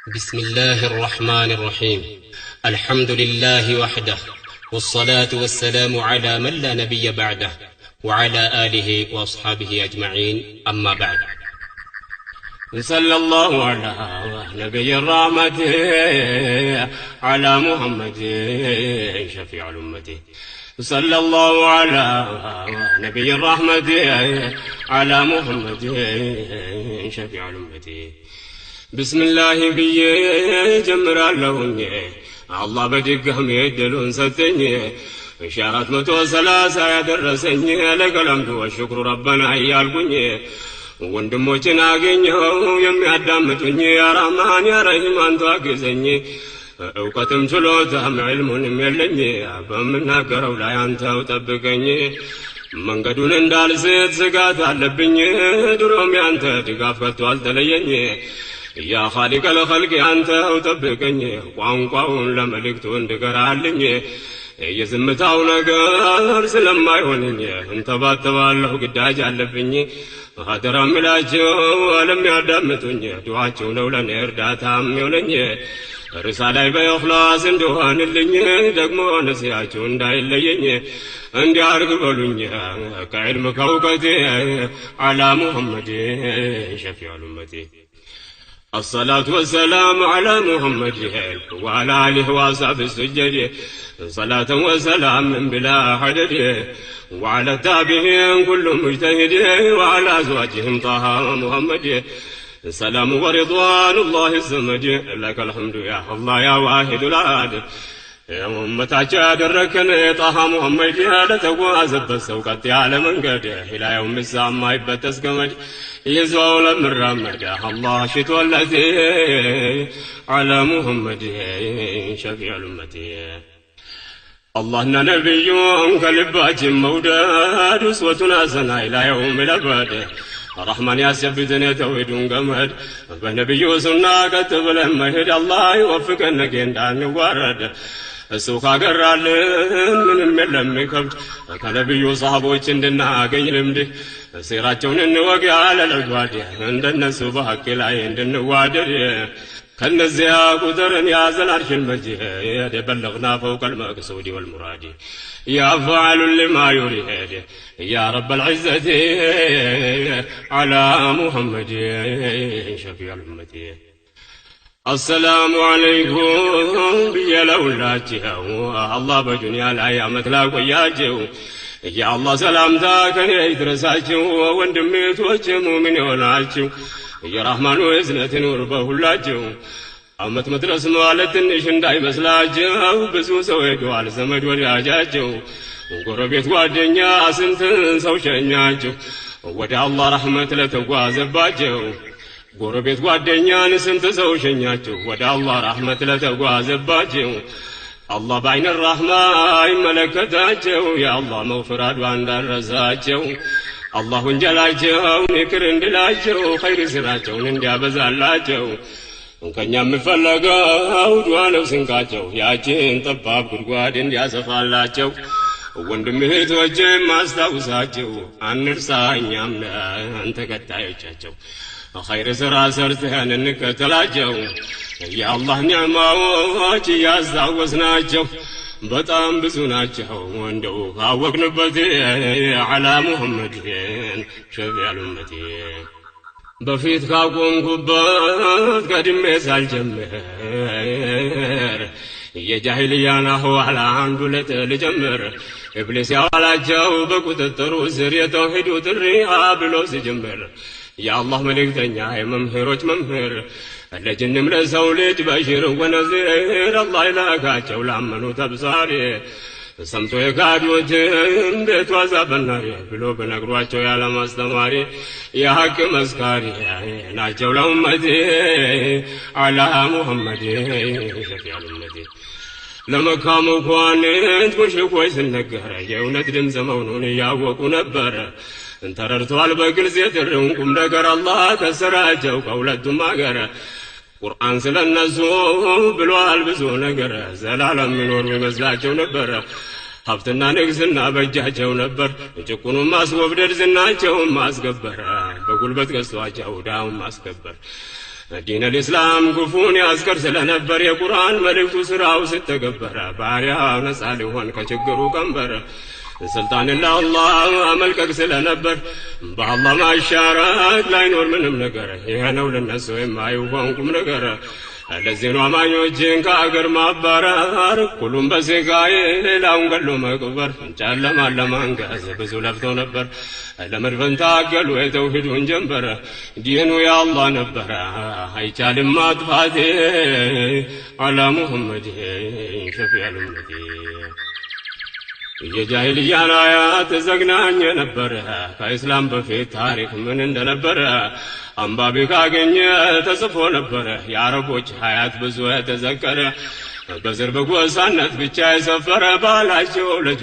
بسم الله الرحمن الرحيم. الحمد لله وحده، والصلاة والسلام على من لا نبي بعده، وعلى آله وأصحابه أجمعين. أما بعد، صلى الله على نبي الرحمة على محمد شفيع الأمة. صلى الله على نبي الرحمة على محمد شفيع الأمة. بسم الله بي جمر اللهن الله بدقهم يدلون ستني إشارة متوسلاسة يدرسني لك الحمد والشكر ربنا يالقني ወንድሞችን አገኘው የሚያዳምጡኝ ያ ረህማን ያ ረሂም አንተ አግዘኝ እውቀትም ችሎታም ዒልሙንም የለኝ በምናገረው ላይ አንተው ጠብቀኝ መንገዱን እንዳልስት ስጋት አለብኝ ድሮም ያንተ ድጋፍ ከቶ አልተለየኝ ያ ኻሊቅ ለኸልቅ አንተው ጠብቀኝ ቋንቋውን ለመልእክቱ እንድገራልኝ የዝምታው ነገር ስለማይሆንኝ እንተባተባለሁ ግዳጅ አለብኝ አደራ ምላቸው ዓለም ያዳምጡኝ ዱዓቸው ነው ለኔ እርዳታም ይሆነኝ ርሳላይ በእኽላስ እንደሆንልኝ ደግሞ ነሲያቸው እንዳይለየኝ እንዲያርግ በሉኝ ከዕልም ከእውቀቴ على محمد شفيع الأمة. الصلاة والسلام على محمد وعلى آله وصحبه السجد صلاة وسلام بلا حدد وعلى التابعين كل مجتهد وعلى أزواجهم طه محمد سلام ورضوان الله الصمد لك الحمد يا الله يا واحد الأحد يا أمتاك دركن طه محمد لتواز بسوقت على منقد إلى يوم الساعة ما يبتس كمد يزول من رمد الله شتو الذي على محمد شفيع الأمة. الله نبيون كلبات موداد أسوة حسنة إلى يوم الأبد الرحمن يثبتنا توحيدون قمد بنبي سنة كتب لما هدى الله يوفقنا كندان ورد السوق قرال من لم يكبد كنبي صحابوች እንድናገኝ ልምድ ሲራቸውን እንወግ على الأجواد عند الناس بحق ላይ እንድንዋደድ كنزيا قدرن يا زل عرش المجيد بلغنا فوق المقصود والمراد يا فاعل لما يريد يا رب العزة على محمد شفيع الأمة. السلام عليكم يا لولاته الله بجنيا الأيام تلاقياته يا الله سلامتك يدرساته وندميت مؤمن ونعاته يا رحمن وإذنة نور بهلاجو أمت مدرس مالت النشن داي مسلاجو بسو سويدو على سمد ورياجاجو وقربيت وادنيا سنتن سوشنياجو ودع الله رحمة لتقوازباجو قربيت وادنيا سنتن سوشنياجو ودع الله رحمة لتقوازباجو الله بعين الرحمة ملكتاجو يا الله مغفرات وعند الرزاجو الله እንጀላቸው ንክር እንድላቸው ኸይር ስራቸውን እንዲያበዛላቸው እንከኛ የምፈለገው ዱዓ ነው ስንቃቸው ያችን ጠባብ ጉድጓድ እንዲያሰፋላቸው ወንድም እህቶቼም ማስታውሳቸው አንርሳ እኛም ነን ተከታዮቻቸው ኸይር ስራ ሰርተን እንከተላቸው የአላህ ኒዕማዎች ያስታወስናቸው በጣም ብዙ ናቸው እንደው ካወቅንበት على محمد شفيع الأمة. በፊት ካቆምኩበት ቀድሜ ሳልጀምር የጃሂልያን አህዋል አንዱ ልጀምር ኢብሊስ ያዋላቸው በቁጥጥሩ ስር የተውሂዱ ጥሪ ብሎ ሲጀምር የአላህ መልእክተኛ የመምህሮች መምህር ለጅንም ለሰው ልጅ በሽር ወነዚር አላህ ይላካቸው ላመኑ ተብሳሪ ሰምቶ የካዱትን ቤት ዋዛበናሪ ብሎ በነግሯቸው ያለማስተማሪ የሐቅ መስካሪ ናቸው ለኡመቴ على محمد شفيع الأمة. ለመካ መኳንንት ሙሽሪኮች ሲነገር የእውነት ድምፅ መሆኑን ያወቁ ነበር እንተረድተዋል በግልጽ የጥሪውን ቁም ነገር አላህ ከሰራቸው ከሁለቱም አገር ቁርአን ስለነሱ ብሏል ብዙ ነገር ዘላለም የሚኖሩ ይመስላቸው ነበር ሀብትና ንግስና በእጃቸው ነበር ጭቁኑን ማስወብደድ ዝናቸውን ማስገበር በጉልበት ገዝቷቸው ዳውን ማስከበር ዲን الاسلام ጉፉን ያስቀር ስለነበር የቁርአን መልእክቱ ስራው ስተገበረ ባሪያው ነፃ ሊሆን ከችግሩ ቀንበር ስልጣን ለአላህ አመልከክ ስለነበር በአላህ ማሻራት ላይኖር ምንም ነገር ይሄ ነው ለነሱ የማይሆንኩም ነገር ለዚህ ነው አማኞችን ከአገር ማባረር ሁሉም በስቃይ ሌላውን ገሎ መቅበር ጨለማ ለማንገስ ብዙ ለፍተው ነበር ለመድፈን ታገሉ የተውሂዱን ጀንበር ዲኑ የአላህ ነበር አይቻልም ማጥፋት አላ ሙሐመድ ሸፊዑል ኡመቲ የጃሂልያን አያት ዘግናኝ ነበር ከእስላም በፊት ታሪክ ምን እንደነበረ አንባቢ ካገኘ ተጽፎ ነበር የአረቦች ሀያት ብዙ ተዘከረ በዘር በጎሳነት ብቻ የሰፈረ ባላቸው ልጅ